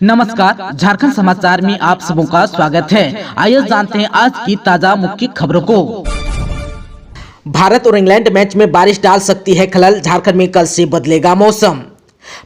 नमस्कार, झारखंड समाचार में आप सबों का स्वागत है। आइए जानते हैं आज की ताजा मुख्य खबरों को। भारत और इंग्लैंड मैच में बारिश डाल सकती है खलल, झारखंड में कल से बदलेगा मौसम।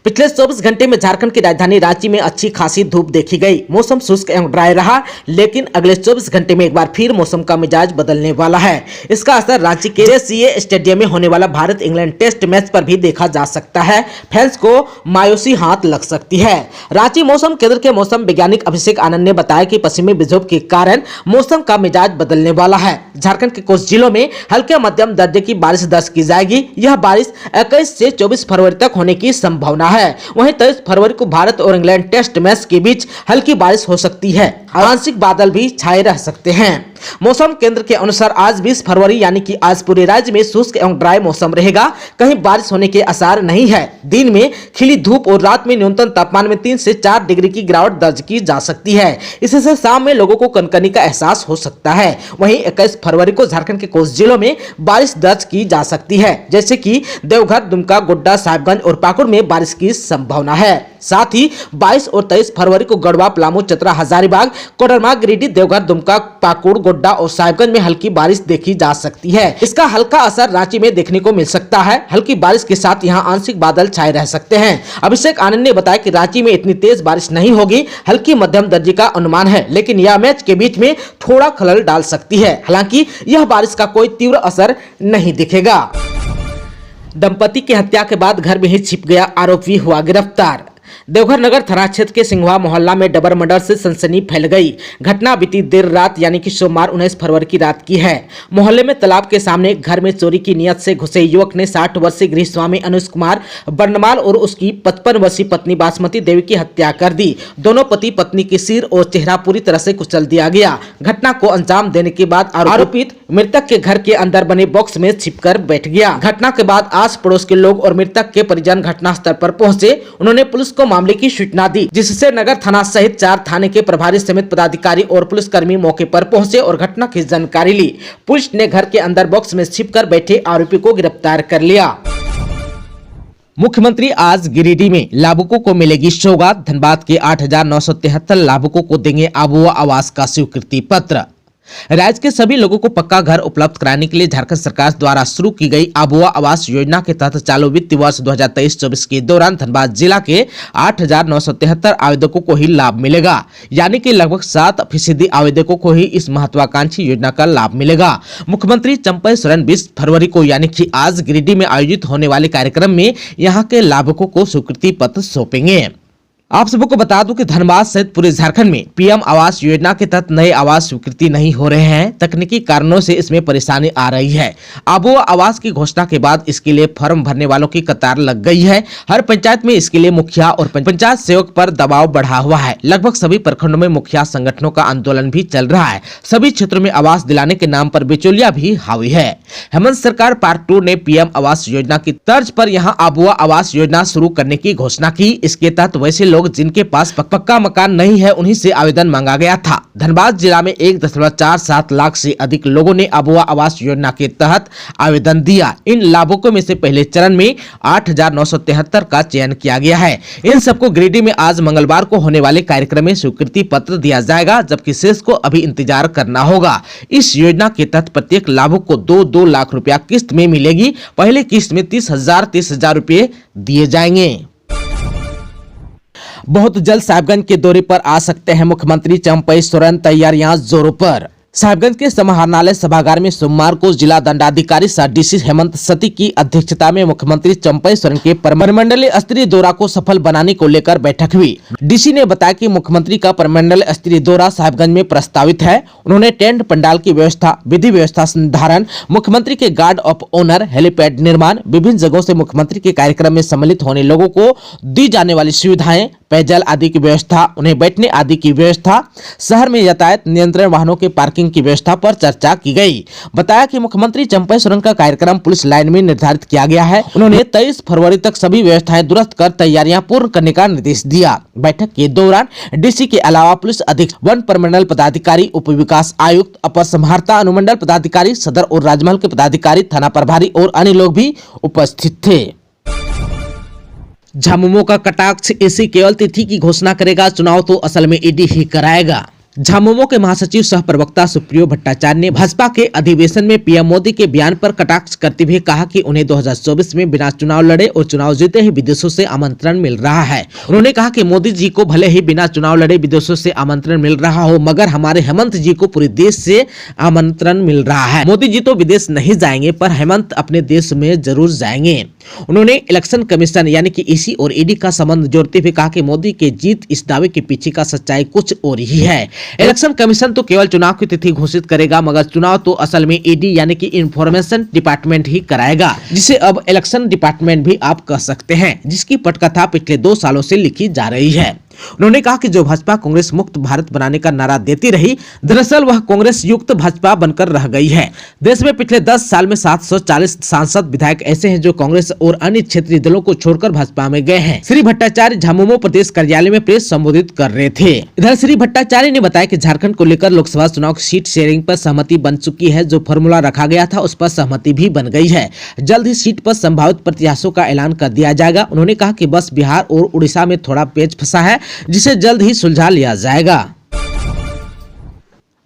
पिछले 24 घंटे में झारखंड की राजधानी रांची में अच्छी खासी धूप देखी गई। मौसम शुष्क एवं ड्राई रहा, लेकिन अगले 24 घंटे में एक बार फिर मौसम का मिजाज बदलने वाला है। इसका असर रांची के जेसीए स्टेडियम में होने वाला भारत इंग्लैंड टेस्ट मैच पर भी देखा जा सकता है। फैंस को मायूसी हाथ लग सकती है। रांची मौसम केंद्र के मौसम वैज्ञानिक अभिषेक आनंद ने बताया कि पश्चिमी विक्षोभ के कारण मौसम का मिजाज बदलने वाला है। झारखंड के कुछ जिलों में हल्के मध्यम दर्जे की बारिश दर्ज की जाएगी। यह बारिश 21 से 24 फरवरी तक होने की संभावना है। वहीं 23 फरवरी को भारत और इंग्लैंड टेस्ट मैच के बीच हल्की बारिश हो सकती है। आंशिक बादल भी छाए रह सकते हैं। मौसम केंद्र के अनुसार आज 20 फरवरी यानी कि आज पूरे राज्य में शुष्क एवं ड्राई मौसम रहेगा। कहीं बारिश होने के आसार नहीं है। दिन में खिली धूप और रात में न्यूनतम तापमान में 3 से 4 डिग्री की गिरावट दर्ज की जा सकती है। इससे शाम में लोगों को कनकनी का एहसास हो सकता है। वहीं 21 फरवरी को झारखंड के कुछ जिलों में बारिश दर्ज की जा सकती है, जैसे कि देवघर, दुमका, गोड्डा, साहिबगंज और पाकुड़ में बारिश की संभावना है। साथ ही 22 और 23 फरवरी को गढ़वा, पलामू, चतरा, हजारीबाग, कोडरमा, गिरिडीह, देवघर, दुमका, पाकुड़, गोड्डा और साहिबगंज में हल्की बारिश देखी जा सकती है। इसका हल्का असर रांची में देखने को मिल सकता है। हल्की बारिश के साथ यहां आंशिक बादल छाए रह सकते हैं। अभिषेक आनंद ने बताया कि रांची में इतनी तेज बारिश नहीं होगी, हल्की मध्यम दर्जे का अनुमान है, लेकिन यह मैच के बीच में थोड़ा खलल डाल सकती है। हालांकि यह बारिश का कोई तीव्र असर नहीं दिखेगा। दंपति की हत्या के बाद घर में ही छिप गया आरोपी हुआ गिरफ्तार। देवघर नगर थाना क्षेत्र के सिंघवा मोहल्ला में डबल मर्डर से सनसनी फैल गई। घटना बीती देर रात यानी कि सोमवार 19 फरवरी की रात की है। मोहल्ले में तालाब के सामने एक घर में चोरी की नियत से घुसे युवक ने 60 वर्षीय गृह स्वामी अनुज कुमार बर्नमाल और उसकी 55 वर्षीय पत्नी बासमती देवी की हत्या कर दी। दोनों पति पत्नी के सिर और चेहरा पूरी तरह से कुचल दिया गया। घटना को अंजाम देने के बाद आरोपित मृतक के घर के अंदर बने बॉक्स में छिपकर बैठ गया। घटना के बाद आस पड़ोस के लोग और मृतक के परिजन घटनास्थल पर पहुंचे। उन्होंने पुलिस को मामले की सूचना दी, जिससे नगर थाना सहित 4 थाने के प्रभारी समेत पदाधिकारी और पुलिसकर्मी मौके पर पहुंचे और घटना की जानकारी ली। पुलिस ने घर के अंदर बॉक्स में छिपकर बैठे आरोपी को गिरफ्तार कर लिया। मुख्यमंत्री आज गिरिडीह में लाभुकों को मिलेगी सौगात। धनबाद के 8,973 लाभुकों को देंगे आबुआ आवास का स्वीकृति पत्र। राज्य के सभी लोगों को पक्का घर उपलब्ध कराने के लिए झारखंड सरकार द्वारा शुरू की गई आबुआ आवास योजना के तहत चालू वित्तीय वर्ष 2023-24 के दौरान धनबाद जिला के 8,973 आवेदकों को ही लाभ मिलेगा, यानी कि लगभग 7% आवेदकों को ही इस महत्वाकांक्षी योजना का लाभ मिलेगा। मुख्यमंत्री चंपई सोरेन 20 फरवरी को यानी कि आज गिरिडीह में आयोजित होने वाले कार्यक्रम में यहाँ के लाभुकों को स्वीकृति पत्र सौंपेंगे। आप सबको बता दूं कि धनबाद सहित पूरे झारखंड में पीएम आवास योजना के तहत नए आवास स्वीकृति नहीं हो रहे हैं। तकनीकी कारणों से इसमें परेशानी आ रही है। आबुआ आवास की घोषणा के बाद इसके लिए फॉर्म भरने वालों की कतार लग गई है। हर पंचायत में इसके लिए मुखिया और पंचायत सेवक पर दबाव बढ़ा हुआ है। लगभग सभी प्रखंडों में मुखिया संगठनों का आंदोलन भी चल रहा है। सभी क्षेत्रों में आवास दिलाने के नाम पर बिचौलिया भी हावी है। हेमंत सरकार पार्ट 2 ने पीएम आवास योजना की तर्ज पर यहाँ आबुआ आवास योजना शुरू करने की घोषणा की। इसके तहत वैसे लोग जिनके पास पक्का मकान नहीं है उन्हीं से आवेदन मांगा गया था। धनबाद जिला में 1.47 लाख से अधिक लोगों ने आबुआ आवास योजना के तहत आवेदन दिया। इन लाभुकों में से पहले चरण में 8,973 का चयन किया गया है। इन सबको गिरिडीह में आज मंगलवार को होने वाले कार्यक्रम में स्वीकृति पत्र दिया जाएगा, जबकि शेष को अभी इंतजार करना होगा। इस योजना के तहत प्रत्येक लाभुक को 2 लाख रुपया किस्त में मिलेगी। पहले किस्त में 30,000 रुपए दिए जाएंगे। बहुत जल्द साहिबगंज के दौरे पर आ सकते हैं मुख्यमंत्री चंपई सोरेन, तैयारियां जोरों पर। साहिबगंज के समाहरणालय सभागार में सोमवार को जिला दंडाधिकारी सह डीसी हेमंत सती की अध्यक्षता में मुख्यमंत्री चंपई सोरेन के परिमंडलीय स्तरीय दौरा को सफल बनाने को लेकर बैठक हुई। डीसी ने बताया कि मुख्यमंत्री का परिमंडलीय स्तरीय दौरा साहिबगंज में प्रस्तावित है। उन्होंने टेंट पंडाल की व्यवस्था, विधि व्यवस्था संधारण, मुख्यमंत्री के गार्ड ऑफ ऑनर, हेलीपैड निर्माण, विभिन्न जगहों से मुख्यमंत्री के कार्यक्रम में सम्मिलित होने लोगों को दी जाने वाली सुविधाएं, पेयजल आदि की व्यवस्था, उन्हें बैठने आदि की व्यवस्था, शहर में यातायात नियंत्रण, वाहनों के पार्किंग की व्यवस्था पर चर्चा की गई। बताया कि मुख्यमंत्री चंपई सोरेन का कार्यक्रम पुलिस लाइन में निर्धारित किया गया है। उन्होंने 23 फरवरी तक सभी व्यवस्थाएं दुरुस्त कर तैयारियां पूर्ण करने का निर्देश दिया। बैठक के दौरान डीसी के अलावा पुलिस अधीक्षक, वन प्रमंडल पदाधिकारी, उप विकास आयुक्त, अपर समाहर्ता, अनुमंडल पदाधिकारी, सदर और राजमहल के पदाधिकारी, थाना प्रभारी और अन्य लोग भी उपस्थित थे। झामुमो का कटाक्ष, इसी केवल तिथि की घोषणा करेगा, चुनाव तो असल में ईडी ही कराएगा। झामुमो के महासचिव सह प्रवक्ता सुप्रियो भट्टाचार्य ने भाजपा के अधिवेशन में पीएम मोदी के बयान पर कटाक्ष करते हुए कहा कि उन्हें 2024 में बिना चुनाव लड़े और चुनाव जीते ही विदेशों से आमंत्रण मिल रहा है। उन्होंने कहा कि मोदी जी को भले ही बिना चुनाव लड़े विदेशों से आमंत्रण मिल रहा हो, मगर हमारे हेमंत जी को पूरे देश से आमंत्रण मिल रहा है। मोदी जी तो विदेश नहीं जाएंगे, पर हेमंत अपने देश में जरूर जाएंगे। उन्होंने इलेक्शन कमीशन यानी कि ईसी और ईडी का संबंध जोड़ते हुए कहा कि मोदी के जीत इस दावे के पीछे का सच्चाई कुछ और ही है। इलेक्शन कमीशन तो केवल चुनाव की तिथि घोषित करेगा, मगर चुनाव तो असल में ईडी यानी कि इंफॉर्मेशन डिपार्टमेंट ही कराएगा, जिसे अब इलेक्शन डिपार्टमेंट भी आप कह सकते हैं, जिसकी पटकथा पिछले 2 सालों से लिखी जा रही है। उन्होंने कहा कि जो भाजपा कांग्रेस मुक्त भारत बनाने का नारा देती रही, दरअसल वह कांग्रेस युक्त भाजपा बनकर रह गई है। देश में पिछले 10 साल में 740 सांसद विधायक ऐसे हैं जो कांग्रेस और अन्य क्षेत्रीय दलों को छोड़कर भाजपा में गए हैं। श्री भट्टाचार्य झामुमो प्रदेश कार्यालय में प्रेस संबोधित कर रहे थे। इधर श्री भट्टाचार्य ने बताया कि झारखंड को लेकर लोकसभा चुनाव की सीट शेयरिंग पर सहमति बन चुकी है। जो फॉर्मूला रखा गया था उस पर सहमति भी बन गई है। जल्द ही सीट पर संभावित प्रत्याशियों का ऐलान कर दिया जाएगा। उन्होंने कहा कि बस बिहार और उड़ीसा में थोड़ा पेच फंसा है, जिसे जल्द ही सुलझा लिया जाएगा।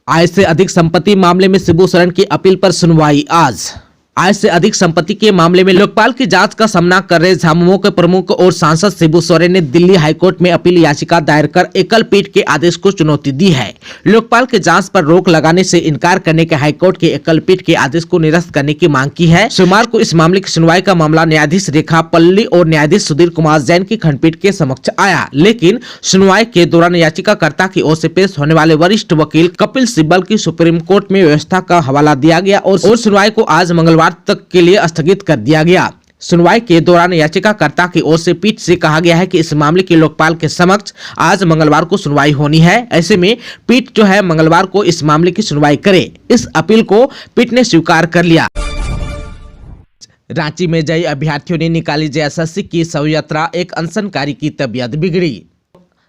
आय से अधिक संपत्ति मामले में शिबू सोरेन की अपील पर सुनवाई आज। आय से अधिक संपत्ति के मामले में लोकपाल की जांच का सामना कर रहे झामुमो के प्रमुख और सांसद शिबू सोरेन ने दिल्ली हाईकोर्ट में अपील याचिका दायर कर एकल पीठ के आदेश को चुनौती दी है। लोकपाल के जांच पर रोक लगाने से इनकार करने के हाईकोर्ट के एकल पीठ के आदेश को निरस्त करने की मांग की है। सोमवार को इस मामले की सुनवाई का मामला न्यायाधीश रेखा पल्ली और न्यायाधीश सुधीर कुमार जैन की खंडपीठ के समक्ष आया, लेकिन सुनवाई के दौरान याचिकाकर्ता की ओर से पेश होने वाले वरिष्ठ वकील कपिल सिब्बल की सुप्रीम कोर्ट में व्यवस्था का हवाला दिया गया और सुनवाई को आज मंगलवार तक के लिए स्थगित कर दिया गया। सुनवाई के दौरान याचिकाकर्ता की ओर से पीठ से कहा गया है कि इस मामले की लोकपाल के समक्ष आज मंगलवार को सुनवाई होनी है। ऐसे में पीठ जो है मंगलवार को इस मामले की सुनवाई करे। इस अपील को पीठ ने स्वीकार कर लिया। रांची में जय अभ्यर्थियों ने निकाली जेएसएससी की शव यात्रा, एक अनशनकारी की तबीयत बिगड़ी।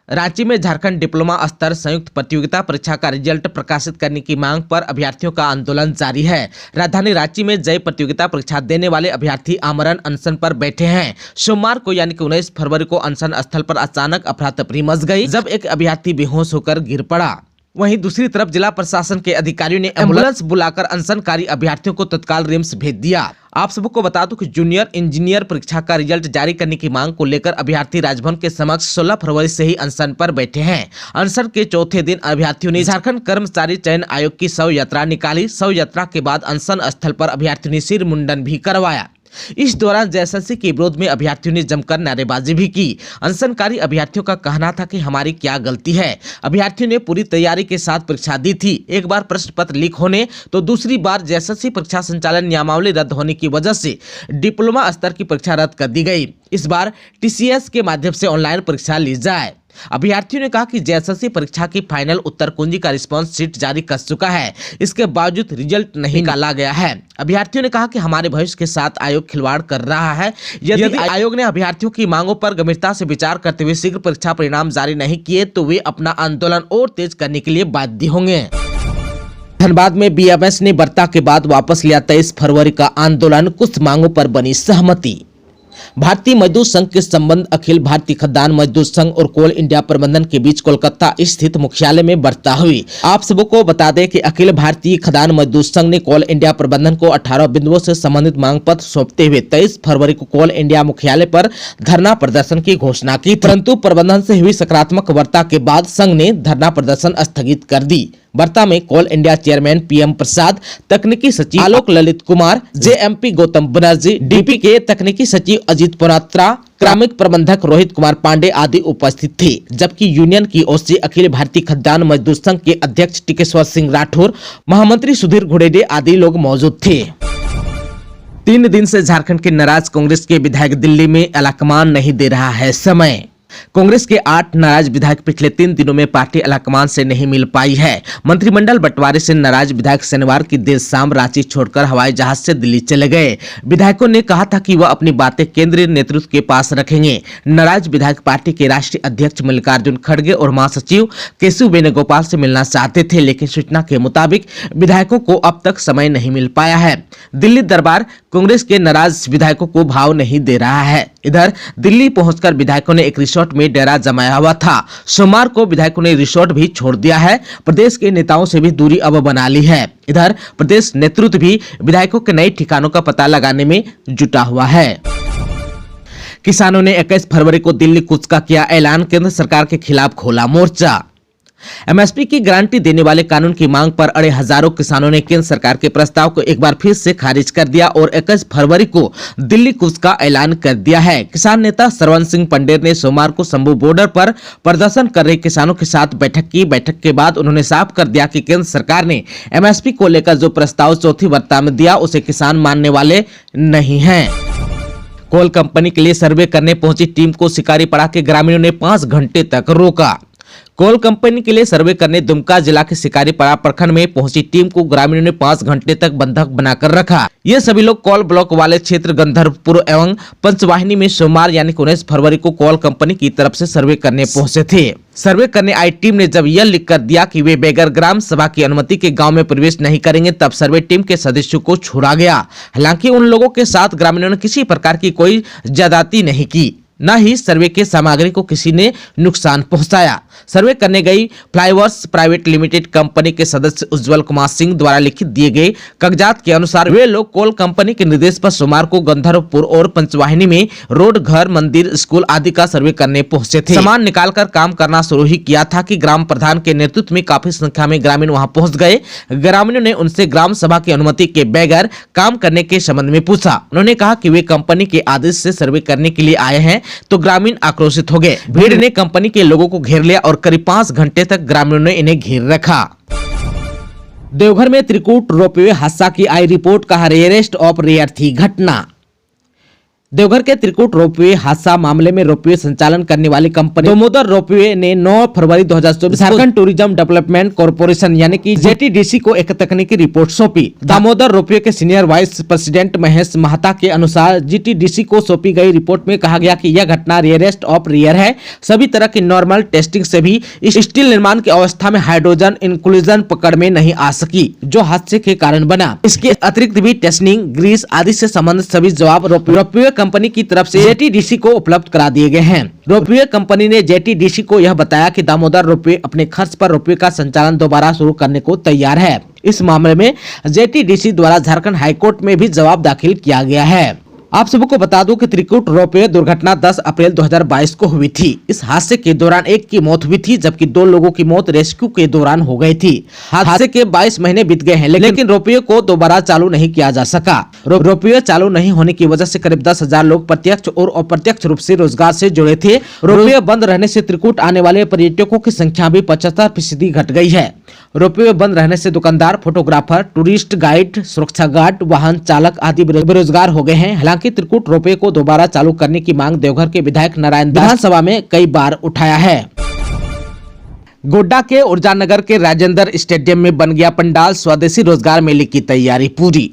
रांची में झारखंड डिप्लोमा स्तर संयुक्त प्रतियोगिता परीक्षा का रिजल्ट प्रकाशित करने की मांग पर अभ्यर्थियों का आंदोलन जारी है। राजधानी रांची में जय प्रतियोगिता परीक्षा देने वाले अभ्यर्थी आमरण अनशन पर बैठे हैं। सोमवार को यानी कि 19 फरवरी को अनशन स्थल पर अचानक अफरा तफरी मच गई, जब एक अभ्यर्थी बेहोश होकर गिर पड़ा। वहीं दूसरी तरफ जिला प्रशासन के अधिकारियों ने एम्बुलेंस बुलाकर अनशनकारी अभ्यर्थियों को तत्काल रिम्स भेज दिया। आप सबको बता दूं कि जूनियर इंजीनियर परीक्षा का रिजल्ट जारी करने की मांग को लेकर अभ्यर्थी राजभवन के समक्ष 16 फरवरी से ही अनशन पर बैठे हैं। अनशन के चौथे दिन अभ्यर्थियों ने झारखंड कर्मचारी चयन आयोग की शव यात्रा निकाली। शव यात्रा के बाद अनशन स्थल पर अभ्यर्थियों ने सिर मुंडन भी करवाया। इस दौरान जेएसएससी के विरोध में अभ्यर्थियों ने जमकर नारेबाजी भी की। अनशनकारी अभ्यर्थियों का कहना था कि हमारी क्या गलती है। अभ्यर्थियों ने पूरी तैयारी के साथ परीक्षा दी थी। एक बार प्रश्न पत्र लीक होने तो दूसरी बार जेएसएससी परीक्षा संचालन नियमावली रद्द होने की वजह से डिप्लोमा स्तर की परीक्षा रद्द कर दी गई। इस बार टीसीएस के माध्यम से ऑनलाइन परीक्षा ली जाए। अभ्यर्थियों ने कहा कि जेएसएससी परीक्षा की फाइनल उत्तर कुंजी का रिस्पांस शीट जारी कर चुका है, इसके बावजूद रिजल्ट नहीं निकाला गया है। अभ्यर्थियों ने कहा कि हमारे भविष्य के साथ आयोग खिलवाड़ कर रहा है। यदि आयोग ने अभ्यर्थियों की मांगों पर गंभीरता से विचार करते हुए शीघ्र परीक्षा परिणाम जारी नहीं किए तो वे अपना आंदोलन और तेज करने के लिए बाध्य होंगे। धनबाद में बीएमएस ने बर्ता के बाद वापस लिया 23 फरवरी का आंदोलन, कुछ मांगों पर बनी सहमति। भारतीय मजदूर संघ के संबंध अखिल भारतीय खदान मजदूर संघ और कोल इंडिया प्रबंधन के बीच कोलकाता स्थित मुख्यालय में वार्ता हुई। आप सबको बता दें कि अखिल भारतीय खदान मजदूर संघ ने कोल इंडिया प्रबंधन को 18 बिंदुओं से संबंधित मांग पत्र सौंपते हुए 23 फरवरी को कोल इंडिया मुख्यालय पर धरना प्रदर्शन की घोषणा की, परंतु प्रबंधन से हुई सकारात्मक वार्ता के बाद संघ ने धरना प्रदर्शन स्थगित कर दी। वार्ता में कोल इंडिया चेयरमैन पीएम प्रसाद, तकनीकी सचिव आलोक ललित कुमार, जेएमपी गौतम बनर्जी, डीपी के तकनीकी सचिव अजीत पुनात्रा, क्रमिक प्रबंधक रोहित कुमार पांडे आदि उपस्थित थे। जबकि यूनियन की ओर से अखिल भारतीय खदान मजदूर संघ के अध्यक्ष टिकेश्वर सिंह राठौर, महामंत्री सुधीर घुड़ेडे आदि लोग मौजूद थे। 3 दिन से झारखंड के नाराज कांग्रेस के विधायक दिल्ली में अलाकमान नहीं दे रहा है समय। कांग्रेस के 8 नाराज विधायक पिछले 3 दिनों में पार्टी आलाकमान से नहीं मिल पाई है। मंत्रिमंडल बंटवारे से नाराज विधायक शनिवार की देर शाम रांची छोड़कर हवाई जहाज से दिल्ली चले गए। विधायकों ने कहा था कि वह अपनी बातें केंद्रीय नेतृत्व के पास रखेंगे। नाराज विधायक पार्टी के राष्ट्रीय अध्यक्ष मल्लिकार्जुन खड़गे और महासचिव केशव वेणुगोपाल से मिलना चाहते थे, लेकिन सूचना के मुताबिक विधायकों को अब तक समय नहीं मिल पाया है। दिल्ली दरबार कांग्रेस के नाराज विधायकों को भाव नहीं दे रहा है। इधर दिल्ली पहुंचकर विधायकों ने एक रिसोर्ट में डेरा जमाया हुआ था। सोमवार को विधायकों ने रिसोर्ट भी छोड़ दिया है। प्रदेश के नेताओं से भी दूरी अब बना ली है। इधर प्रदेश नेतृत्व भी विधायकों के नए ठिकानों का पता लगाने में जुटा हुआ है। किसानों ने 21 फरवरी को दिल्ली कूच का किया ऐलान, केंद्र सरकार के खिलाफ खोला मोर्चा। एमएसपी की गारंटी देने वाले कानून की मांग पर अड़े हजारों किसानों ने केंद्र सरकार के प्रस्ताव को एक बार फिर से खारिज कर दिया और 21 फरवरी को दिल्ली कूच का ऐलान कर दिया है। किसान नेता सरवन सिंह पंडेर ने सोमवार को शंभू बॉर्डर पर प्रदर्शन कर रहे किसानों के साथ बैठक की। बैठक के बाद उन्होंने साफ कर दिया कि केंद्र सरकार ने एमएसपी को लेकर जो प्रस्ताव चौथी वार्ता में दिया उसे किसान मानने वाले नहीं है। कोल कंपनी के लिए सर्वे करने पहुंची टीम को शिकारीपाड़ा के ग्रामीणों ने 5 घंटे तक रोका। कोल कंपनी के लिए सर्वे करने दुमका जिला के शिकारीपाड़ा प्रखंड में पहुंची टीम को ग्रामीणों ने 5 घंटे तक बंधक बनाकर रखा। ये सभी लोग कोल ब्लॉक वाले क्षेत्र गंधर्वपुर एवं पंचवाहिनी में सोमवार यानी 19 फरवरी को कोल कंपनी की तरफ से सर्वे करने पहुंचे थे। सर्वे करने आई टीम ने जब यह लिख कर दिया कि वे बगैर ग्राम सभा की अनुमति के गांव में प्रवेश नहीं करेंगे, तब सर्वे टीम के सदस्यों को छोड़ा गया। हालांकि उन लोगों के साथ ग्रामीणों ने किसी प्रकार की कोई ज्यादती नहीं की, न ही सर्वे के सामग्री को किसी ने नुकसान पहुंचाया। सर्वे करने गई फ्लाईओवर्स प्राइवेट लिमिटेड कंपनी के सदस्य उज्जवल कुमार सिंह द्वारा लिखित दिए गए कागजात के अनुसार वे लोग कोल कंपनी के निर्देश पर सोमवार को गंधर्वपुर और पंचवाहिनी में रोड, घर, मंदिर, स्कूल आदि का सर्वे करने पहुंचे थे। सामान निकालकर काम करना शुरू ही किया था कि ग्राम प्रधान के नेतृत्व में काफी संख्या में ग्रामीण वहां पहुंच गए। ग्रामीणों ने उनसे ग्राम सभा की अनुमति के बगैर काम करने के संबंध में पूछा। उन्होंने कहा कि वे कंपनी के आदेश से सर्वे करने के लिए आए हैं, तो ग्रामीण आक्रोशित हो गए। भीड़ ने कंपनी के लोगों को घेर लिया और करीब 5 घंटे तक ग्रामीणों ने इन्हें घेर रखा। देवघर में त्रिकूट रोपवे हादसा की आई रिपोर्ट, कहा रेयरेस्ट ऑफ रेयर थी घटना। देवघर के त्रिकूट रोपवे हादसा मामले में रोपवे संचालन करने वाली कंपनी दामोदर रोपवे ने 9 फरवरी 2024 झारखंड टूरिज्म डेवलपमेंट कॉर्पोरेशन यानी कि जेटीडीसी को एक तकनीकी रिपोर्ट सौंपी। दामोदर रोपवे के सीनियर वाइस प्रेसिडेंट महेश महता के अनुसार जेटीडीसी को सौंपी गई रिपोर्ट में कहा गया कि यह घटना रेयरेस्ट ऑफ रेयर है। सभी तरह की नॉर्मल टेस्टिंग से भी स्टील निर्माण की अवस्था में हाइड्रोजन इंक्लूजन पकड़ में नहीं आ सकी, जो हादसे के कारण बना। इसके अतिरिक्त भी टेस्टिंग, ग्रीस आदि से संबंधित सभी जवाब रोपवे कंपनी की तरफ से जेटीडीसी को उपलब्ध करा दिए गए हैं। रोपवे कंपनी ने जेटीडीसी को यह बताया कि दामोदर रोपवे अपने खर्च पर रोपवे का संचालन दोबारा शुरू करने को तैयार है। इस मामले में जेटीडीसी द्वारा झारखंड हाईकोर्ट में भी जवाब दाखिल किया गया है। आप सबको बता दूं कि त्रिकूट रोपवे दुर्घटना 10 अप्रैल 2022 को हुई थी। इस हादसे के दौरान एक की मौत हुई थी, जबकि 2 लोगों की मौत रेस्क्यू के दौरान हो गई थी। हादसे के 22 महीने बीत गए हैं, लेकिन रोपवे को दोबारा चालू नहीं किया जा सका। रोपवे चालू नहीं होने की वजह से करीब 10,000 लोग प्रत्यक्ष और अप्रत्यक्ष रूप से रोजगार से जुड़े थे। रोपवे बंद रहने से त्रिकूट आने वाले पर्यटकों की संख्या भी 75% घट गई है। रोपवे बंद रहने से दुकानदार, फोटोग्राफर, टूरिस्ट गाइड, सुरक्षा गार्ड, वाहन चालक आदि बेरोजगार हो गए हैं। हालांकि त्रिकूट रोपवे को दोबारा चालू करने की मांग देवघर के विधायक नारायण दास विधानसभा में कई बार उठाया है। गोड्डा के ऊर्जानगर के राजेंद्र स्टेडियम में बन गया पंडाल, स्वदेशी रोजगार मेले की तैयारी पूरी।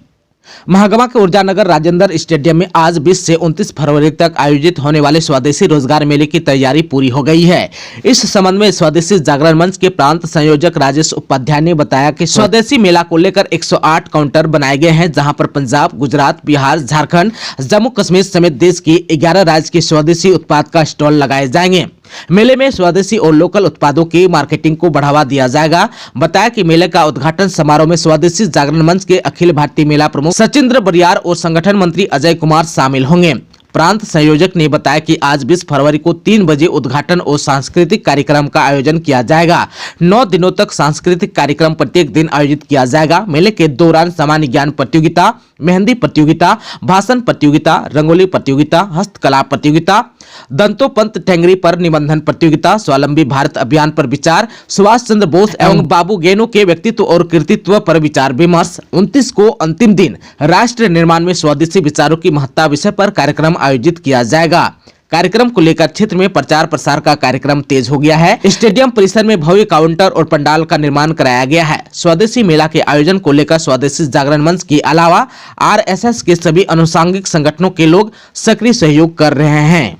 महागमा के ऊर्जानगर राजेंद्र स्टेडियम में आज 20 से 29 फरवरी तक आयोजित होने वाले स्वदेशी रोजगार मेले की तैयारी पूरी हो गई है। इस संबंध में स्वदेशी जागरण मंच के प्रांत संयोजक राजेश उपाध्याय ने बताया कि स्वदेशी मेला को लेकर 108 काउंटर बनाए गए हैं, जहां पर पंजाब, गुजरात, बिहार, झारखंड, जम्मू कश्मीर समेत देश के 11 राज्य के स्वदेशी उत्पाद का स्टॉल लगाए जाएंगे। मेले में स्वदेशी और लोकल उत्पादों की मार्केटिंग को बढ़ावा दिया जाएगा। बताया कि मेले का उद्घाटन समारोह में स्वदेशी जागरण मंच के अखिल भारतीय मेला प्रमुख सचिंद्र बरियार और संगठन मंत्री अजय कुमार शामिल होंगे। प्रांत संयोजक ने बताया कि आज 20 फरवरी को 3 बजे उद्घाटन और सांस्कृतिक कार्यक्रम का आयोजन किया जाएगा। 9 दिनों तक सांस्कृतिक कार्यक्रम प्रत्येक दिन आयोजित किया जाएगा। मेले के दौरान सामान्य ज्ञान प्रतियोगिता, मेहंदी प्रतियोगिता, भाषण प्रतियोगिता, रंगोली प्रतियोगिता, हस्तकला प्रतियोगिता, दंतोपंत टेंगरी पर निबंधन प्रतियोगिता, स्वावलंबी भारत अभियान पर विचार, सुभाष चंद्र बोस एवं बाबू गेनो के व्यक्तित्व और कृतित्व पर विचार विमर्श। 29 को अंतिम दिन राष्ट्र निर्माण में स्वदेशी विचारों की महत्ता विषय पर कार्यक्रम आयोजित किया जाएगा। कार्यक्रम को लेकर क्षेत्र में प्रचार प्रसार का कार्यक्रम तेज हो गया है। स्टेडियम परिसर में भव्य काउंटर और पंडाल का निर्माण कराया गया है। स्वदेशी मेला के आयोजन को लेकर स्वदेशी जागरण मंच के अलावा आरएसएस के सभी अनुषंगिक संगठनों के लोग सक्रिय सहयोग कर रहे हैं।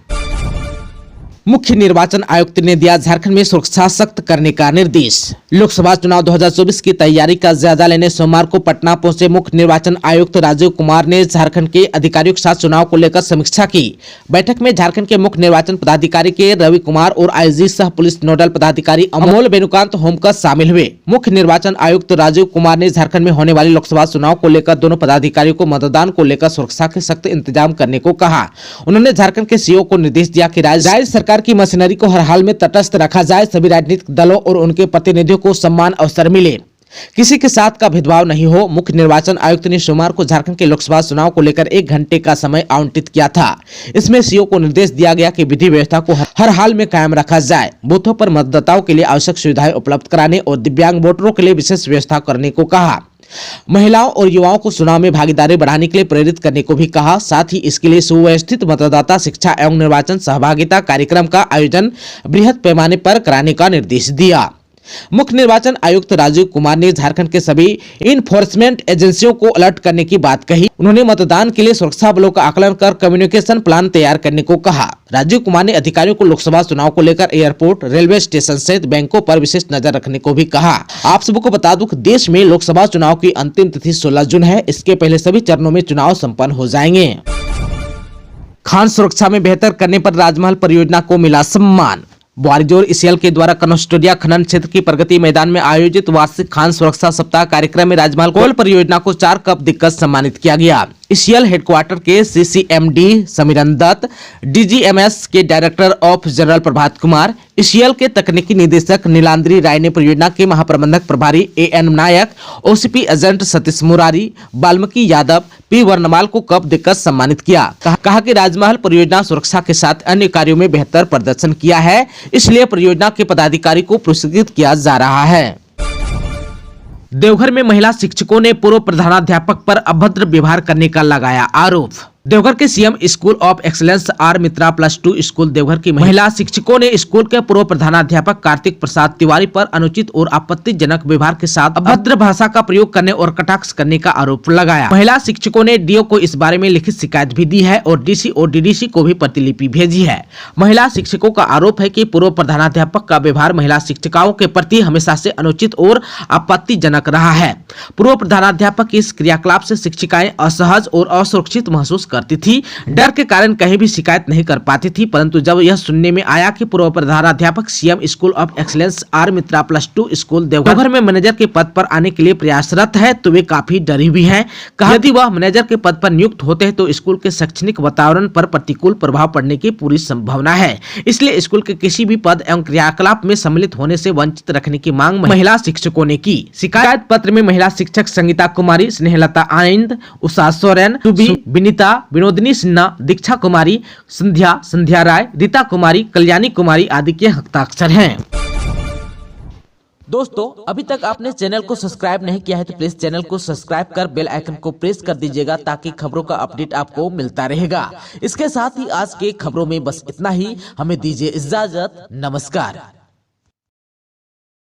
मुख्य निर्वाचन आयुक्त ने दिया झारखंड में सुरक्षा सख्त करने का निर्देश। लोकसभा चुनाव 2024 की तैयारी का जायजा लेने सोमवार को पटना पहुंचे मुख्य निर्वाचन आयुक्त राजीव कुमार ने झारखंड के अधिकारियों के साथ चुनाव को लेकर समीक्षा की। बैठक में झारखंड के मुख्य निर्वाचन पदाधिकारी के रवि कुमार और आईजी सह पुलिस नोडल पदाधिकारी अमोल वेणुकांत होमकर शामिल हुए। मुख्य निर्वाचन आयुक्त राजीव कुमार ने झारखंड में होने वाले लोकसभा चुनाव को लेकर दोनों पदाधिकारियों को मतदान को लेकर सुरक्षा के सख्त इंतजाम करने को कहा। उन्होंने झारखंड के सीओ को निर्देश दिया कि राज्य सरकार की मशीनरी को हर हाल में तटस्थ रखा जाए, सभी राजनीतिक दलों और उनके प्रतिनिधियों को सम्मान अवसर मिले, किसी के साथ का भेदभाव नहीं हो। मुख्य निर्वाचन आयुक्त ने सोमवार को झारखंड के लोकसभा चुनाव को लेकर 1 घंटे का समय आवंटित किया था। इसमें सीओ को निर्देश दिया गया कि विधि व्यवस्था को हर हाल में कायम रखा जाए, बूथों पर मतदाताओं के लिए आवश्यक सुविधाएं उपलब्ध कराने और दिव्यांग वोटरों के लिए विशेष व्यवस्था करने को कहा। महिलाओं और युवाओं को चुनाव में भागीदारी बढ़ाने के लिए प्रेरित करने को भी कहा। साथ ही इसके लिए सुव्यवस्थित मतदाता शिक्षा एवं निर्वाचन सहभागिता कार्यक्रम का आयोजन बृहद पैमाने पर कराने का निर्देश दिया। मुख्य निर्वाचन आयुक्त राजीव कुमार ने झारखंड के सभी इन्फोर्समेंट एजेंसियों को अलर्ट करने की बात कही। उन्होंने मतदान के लिए सुरक्षा बलों का आकलन कर कम्युनिकेशन प्लान तैयार करने को कहा। राजीव कुमार ने अधिकारियों को लोकसभा चुनाव को लेकर एयरपोर्ट, रेलवे स्टेशन सहित बैंकों पर विशेष नजर रखने को भी कहा। आप सबको बता दूं कि देश में लोकसभा चुनाव की अंतिम तिथि 16 जून है। इसके पहले सभी चरणों में चुनाव संपन्न हो जाएंगे। खान सुरक्षा में बेहतर करने पर राजमहल परियोजना को मिला सम्मान। बोआरीजोर ईसीएल के द्वारा कनस्टोडिया खनन क्षेत्र की प्रगति मैदान में आयोजित वार्षिक खान सुरक्षा सप्ताह कार्यक्रम में राजमहल कोल परियोजना को 4 कप दिग्गज सम्मानित किया गया। ईसीएल हेडक्वार्टर के सीसीएमडी समीरन दत्त, डीजीएमएस के director of general Prabhat Kumar, ECL के तकनीकी निदेशक नीलांद्री राय ने परियोजना के महाप्रबंधक प्रभारी A N, OCP agent Satish Murari, Valmiki Yadav, P वर्णमाल को कप देकर सम्मानित किया। कहा कि राजमहल परियोजना सुरक्षा के साथ अन्य कार्यों में बेहतर प्रदर्शन किया है, इसलिए परियोजना के पदाधिकारी को पुरस्कृत किया जा रहा है। देवघर में महिला शिक्षकों ने पूर्व प्रधानाध्यापक पर अभद्र व्यवहार करने का लगाया आरोप। देवघर के CM school of excellence R Mitra +2 school Deoghar की महिला शिक्षकों ने स्कूल के पूर्व प्रधानाध्यापक कार्तिक प्रसाद तिवारी पर अनुचित और आपत्तिजनक व्यवहार के साथ अभद्र भाषा का प्रयोग करने और कटाक्ष करने का आरोप लगाया। महिला शिक्षकों ने डीओ को इस बारे में लिखित शिकायत भी दी है और डीसी और डीडीसी को भी प्रतिलिपि भेजी है। महिला शिक्षकों का आरोप है कि पूर्व प्रधानाध्यापक का व्यवहार महिला शिक्षिकाओं के प्रति हमेशा से अनुचित और आपत्तिजनक रहा है। पूर्व प्रधानाध्यापक के इस क्रियाकलाप से शिक्षिकाएं असहज और असुरक्षित महसूस करती थी। डर के कारण कहीं भी शिकायत नहीं कर पाती थी, परंतु जब यह सुनने में आया कि पूर्व प्रधानाध्यापक CM school of excellence R Mitra +2 school Deoghar में मैनेजर के पद पर आने के लिए प्रयासरत है तो वे काफी डरी हुई हैं। कहा यदि वह मैनेजर के पद पर नियुक्त होते हैं तो स्कूल के शैक्षणिक वातावरण पर प्रतिकूल प्रभाव पड़ने की पूरी संभावना है, इसलिए स्कूल के किसी भी पद एवं क्रियाकलाप में सम्मिलित होने से वंचित रखने की मांग महिला शिक्षकों ने की। शिकायत पत्र में महिला शिक्षक संगीता कुमारी, स्नेहलता आनंद, उषा सोरेन, विनीता, विनोदिनी सिन्हा, दीक्षा कुमारी, संध्या राय, रीता कुमारी, कल्याणी कुमारी आदि के हस्ताक्षर हैं। दोस्तों, अभी तक आपने चैनल को सब्सक्राइब नहीं किया है तो प्लीज चैनल को सब्सक्राइब कर बेल आइकन को प्रेस कर दीजिएगा ताकि खबरों का अपडेट आपको मिलता रहेगा। इसके साथ ही आज के खबरों में बस इतना ही। हमें दीजिए इजाजत। नमस्कार।